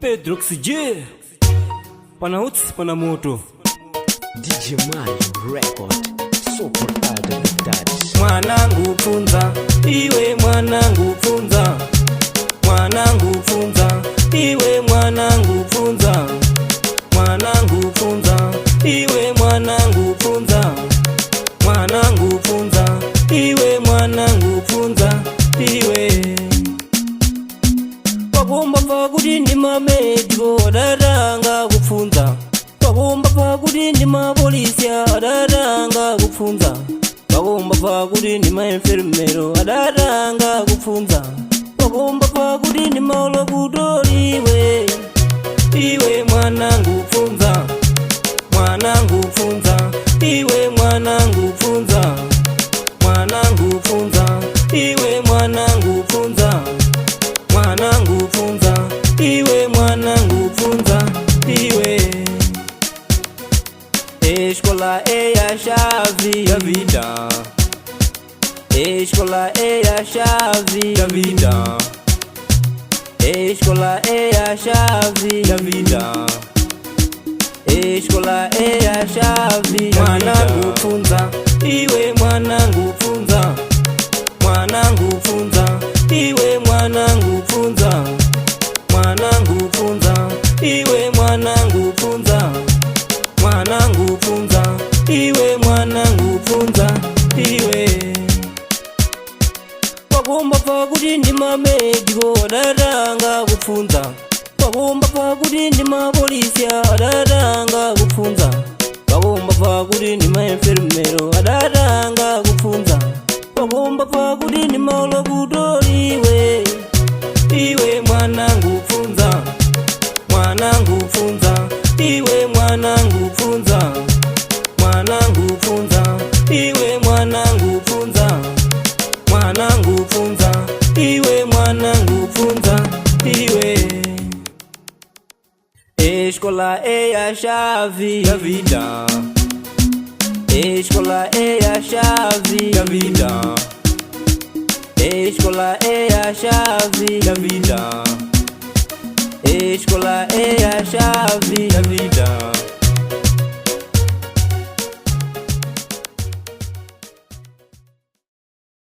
Pedro XG, pana uts, pana moto. DJ Mario Record, Super Dad. Mwanangu funza, iwe mwanangu funza. Mwanangu funza, iwe mwanangu funza. Mwanangu funza, iwe mwanangu funza. Mwanangu funza, iwe mwanangu funza. Iwe Wabomba pakuti ndi mamediko adatanga kufunza. Wabomba pakuti ndi mapolisi adatanga kufunza. Wabomba pakuti ndi maenfermero adatanga kufunza. Wabomba pakuti ndi maulabutori iwe mwanangu funza. Mwanangu funza, iwe mwanangu funza. Mwanangu funza, iwe mwanangu funza. Mwanangu funza, iwe mwanangu funza. Iwe escola ya chave da vida. Escola a chave da vida. Escola a chave da vida. Escola a chave da vida. Mwanangu funza, iwe mwanangu funza. Mwanangu funza, iwe mwanangu funza. Mwanangu funza, iwe mwanangu funza. Mwanangu funza, iwe mwanangu funza. Iwe Wabomba pakuti ndi mamediko adatanga kufunza. Wabomba pakuti ndi mapolisi adatanga kufunza. Wabomba pakuti ndi maenfermero adatanga kufunza. Wabomba pakuti ndi maulabutori iwe mwanangu funza. Mwanangu funza, iwe mwanangu funza. Mwanangu funza, iwe mwanangu funza. Mwanangu funza, iwe mwanangu funza. Iwe escola a chave da vida. Escola a chave da vida. Escola a chave da vida. Escola a chave da vida.